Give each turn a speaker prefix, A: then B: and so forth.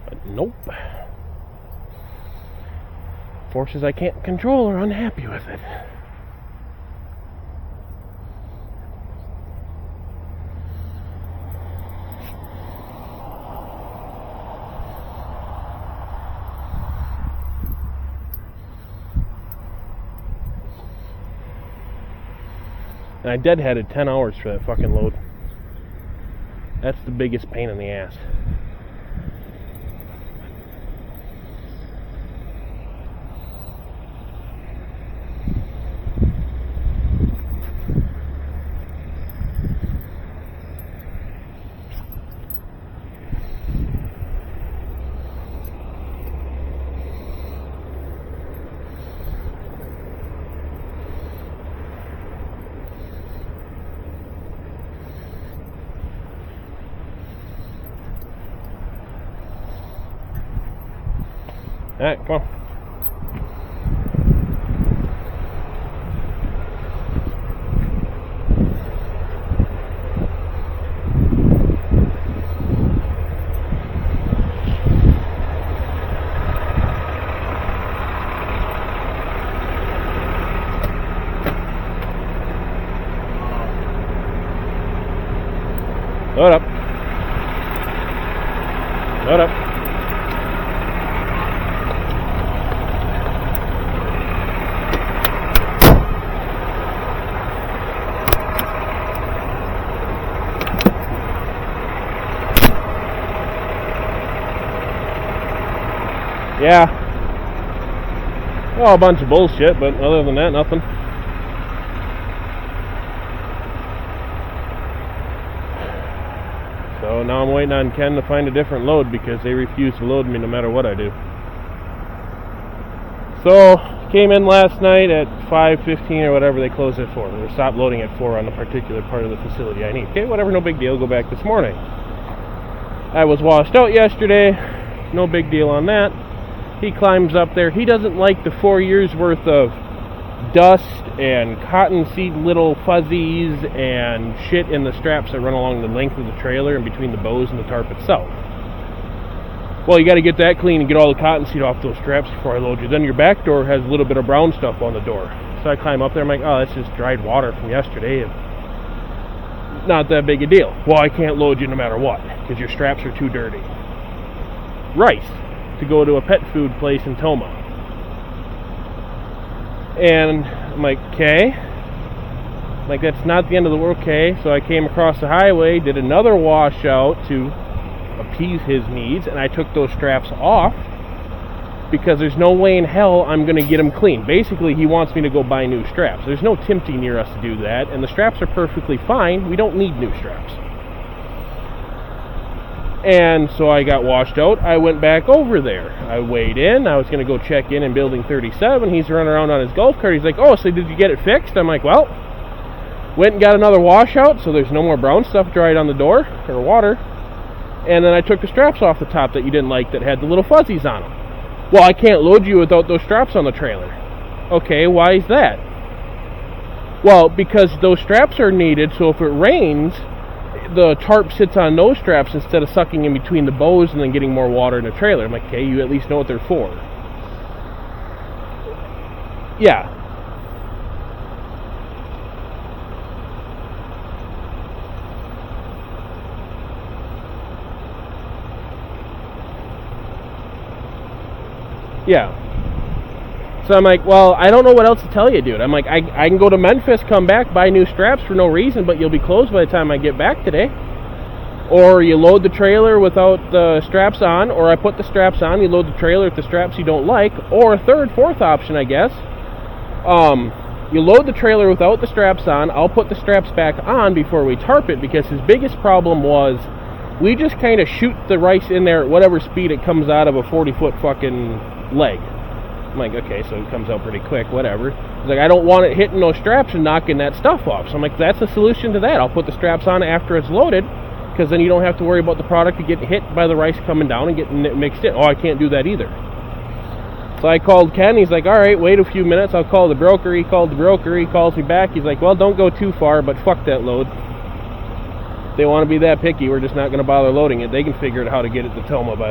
A: But nope. Forces I can't control are unhappy with it. And I deadheaded 10 hours for that fucking load. That's the biggest pain in the ass. Alright, come on. Load up. Load up. Yeah. Well, a bunch of bullshit, but other than that, nothing. So now I'm waiting on Ken to find a different load because they refuse to load me no matter what I do. So, came in last night at 5:15 or whatever, they closed at 4. They stopped loading at 4 on the particular part of the facility I need. Okay, whatever, no big deal, go back this morning. I was washed out yesterday, no big deal on that. He climbs up there. He doesn't like the 4 years worth of dust and cottonseed little fuzzies and shit in the straps that run along the length of the trailer and between the bows and the tarp itself. Well, you got to get that clean and get all the cottonseed off those straps before I load you. Then your back door has a little bit of brown stuff on the door. So I climb up there, I'm like, oh, that's just dried water from yesterday. Not that big a deal. Well, I can't load you no matter what because your straps are too dirty. Rice to go to a pet food place in Toma. And I'm like, okay. Like, that's not the end of the world, okay. So I came across the highway, did another washout to appease his needs, and I took those straps off because there's no way in hell I'm going to get them clean. Basically, he wants me to go buy new straps. There's no Timty near us to do that, and the straps are perfectly fine. We don't need new straps. And so I got washed out. I went back over there. I weighed in. I was going to go check in building 37. He's running around on his golf cart. He's like, oh, so did you get it fixed? I'm like, well, went and got another washout so there's no more brown stuff dried on the door or water. And then I took the straps off the top that you didn't like that had the little fuzzies on them. Well, I can't load you without those straps on the trailer. Okay, why is that? Well, because those straps are needed so if it rains, the tarp sits on those straps instead of sucking in between the bows and then getting more water in the trailer. I'm like, okay, you at least know what they're for. Yeah. Yeah. So I'm like, well, I don't know what else to tell you, dude. I'm like, I can go to Memphis, come back, buy new straps for no reason, but you'll be closed by the time I get back today. Or you load the trailer without the straps on, or I put the straps on, you load the trailer with the straps you don't like. Or a third, fourth option, I guess. You load the trailer without the straps on, I'll put the straps back on before we tarp it, because his biggest problem was we just kind of shoot the rice in there at whatever speed it comes out of a 40-foot fucking leg. I'm like, okay, so it comes out pretty quick, whatever. He's like, I don't want it hitting those straps and knocking that stuff off. So I'm like, that's a solution to that. I'll put the straps on after it's loaded, because then you don't have to worry about the product to get hit by the rice coming down and getting it mixed in. Oh, I can't do that either. So I called Ken. He's like, all right, wait a few minutes. I'll call the broker. He called the broker. He calls me back. He's like, well, don't go too far, but fuck that load. If they want to be that picky, we're just not going to bother loading it. They can figure out how to get it to Toma by